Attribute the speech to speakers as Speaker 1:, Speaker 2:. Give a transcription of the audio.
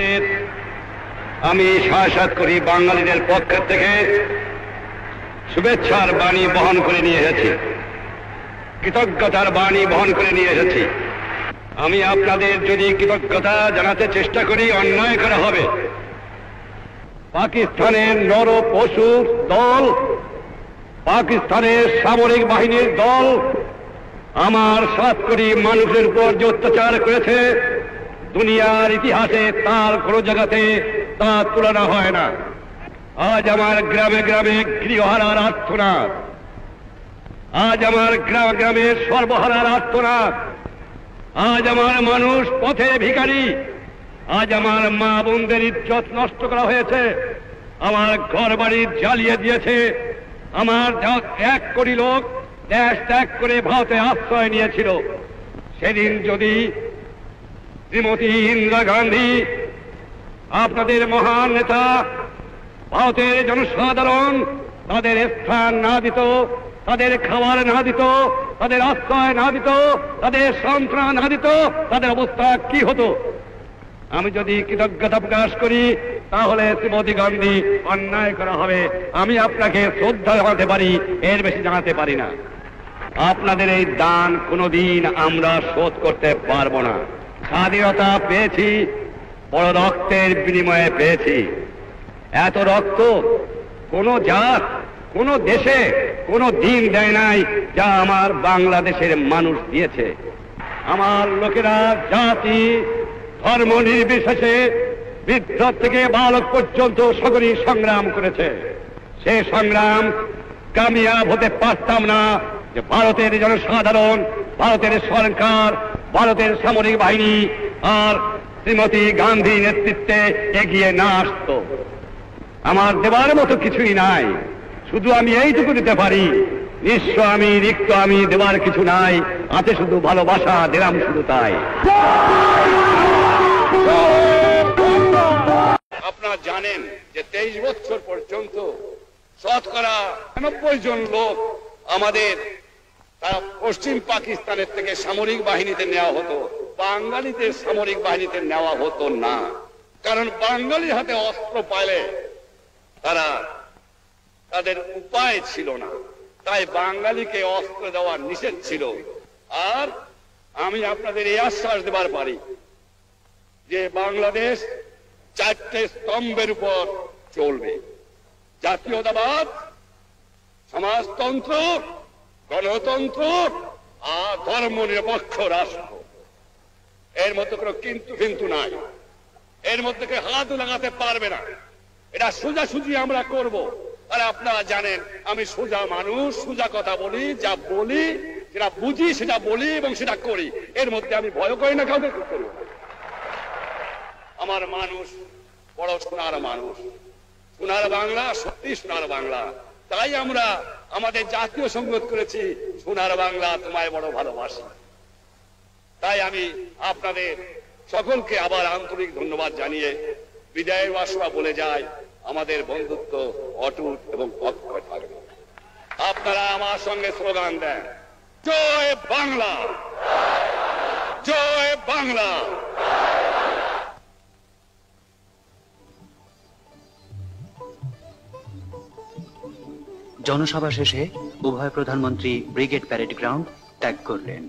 Speaker 1: আপনাদের আমি সাক্ষাৎ করি বাঙালিদের পক্ষ থেকে শুভেচ্ছার বাণী বহন করে নিয়ে এসেছি, কৃতজ্ঞতার বাণী বহন করে নিয়ে এসেছি। আমি আপনাদের যদি কৃতজ্ঞতা জানাতে চেষ্টা করি অন্যায় করা হবে। পাকিস্তানের নর পশুর দল, পাকিস্তানের সামরিক বাহিনীর দল আমার 7 কোটি মানুষের উপর যে অত্যাচার করেছে, দুনিয়ার ইতিহাসে তার কোন জায়গাতে তা তুলনা হয় না। আজ আমার গ্রামে গ্রামে গৃহহারার আর্তনাদ, আজ আমার গ্রামে গ্রামে সর্বহারার আর্তনাদ, আজ আমার মানুষ পথে ভিখারি, আজ আমার মা বোনদের ইজ্জত নষ্ট করা হয়েছে, আমার ঘর বাড়ি জ্বালিয়ে দিয়েছে। আমার 1 কোটি লোক দেশ ত্যাগ করে ভারতে আশ্রয় নিয়েছিল। সেদিন যদি শ্রীমতী ইন্দিরা গান্ধী, আপনাদের মহান নেতা, ভারতের জনসাধারণ তাদের স্থান না দিত, তাদের খাবার না দিত, তাদের আশ্রয় না দিত, তাদের সন্ত্রাস না দিত, তাদের অবস্থা কি হতো? আমি যদি কৃতজ্ঞতা প্রকাশ করি তাহলে শ্রীমতী গান্ধী অন্যায় করা হবে। আমি আপনাকে শ্রদ্ধা জানাতে পারি, এর বেশি জানাতে পারি না। আপনাদের এই দান কোনোদিন আমরা শোধ করতে পারবো না। স্বাধীনতা পেয়েছি বড় রক্তের বিনিময়ে পেয়েছি। এত রক্ত কোন জাত, কোন দেশে কোন দিন দেয় নাই যা আমার বাংলাদেশের মানুষ দিয়েছে। আমার লোকেরা জাতি ধর্ম নির্বিশেষে বৃদ্ধ থেকে বালক পর্যন্ত সকলেই সংগ্রাম করেছে। সে সংগ্রাম কামিয়াব হতে পারতাম না যে ভারতের জনসাধারণ, ভারতের সরকার, ভারতের সামরিক বাহিনী আর শ্রীমতী গান্ধী নেতৃত্বে এগিয়ে না আসত। আমার দেবার মতো কিছুই নাই, শুধু আমি এইটুকু দিতে পারি। নিঃস্ব আমি, রিক্ত আমি, দেবার কিছু নাই, আছে শুধু ভালোবাসা, দিলাম শুধু তাই। আপনারা জানেন যে 23 বছর পর্যন্ত শতকরা 90 জন লোক আমাদের পশ্চিম পাকিস্তানের থেকে সামরিক বাহিনীতে নেওয়া হতো, বাঙালিদের সামরিক বাহিনীতে নেওয়া হতো না। কারণ বাঙালির হাতে অস্ত্র পাইলে তাদের উপায় ছিল না, তাই বাঙালিকে অস্ত্র দেওয়া নিষেধ ছিল। আর আমি আপনাদের এই আশ্বাস দেবার পারি যে বাংলাদেশ 4টে স্তম্ভের উপর চলবে: জাতীয়তাবাদ, সমাজতন্ত্র, গণতন্ত্র আর ধর্ম নিরপেক্ষ রাষ্ট্র। এর মধ্যে কোনো কিন্তু নাই, এর মধ্যে কেউ হাত লাগাতে পারবে না। এটা সোজাসুজি আমরা করব। আর আপনারা জানেন আমি সোজা মানুষ, সোজা কথা বলি, যা বলি যেটা বুঝি সেটা বলি এবং সেটা করি। এর মধ্যে আমি ভয় করি না কাউকে। আমার মানুষ বড় সোনার মানুষ, সোনার বাংলা, সত্যি সোনার বাংলা। তাই আমরা আমাদের জাতীয় সংগীত করেছি, সোনার বাংলা তোমায় বড় ভালোবাসি। তাই আমি আপনাদের সকলকে আবার আন্তরিক ধন্যবাদ জানিয়ে বিদায়ের বাসনা বলে যাই, আমাদের বন্ধুত্ব অটুট এবং অক্ষয় থাকবে। আপনারা আমার সঙ্গে স্লোগান দেন, জয় বাংলা, জয় বাংলা।
Speaker 2: জনসভা শেষে উভয় প্রধানমন্ত্রী ব্রিগেড প্যারেড গ্রাউন্ড ত্যাগ করলেন।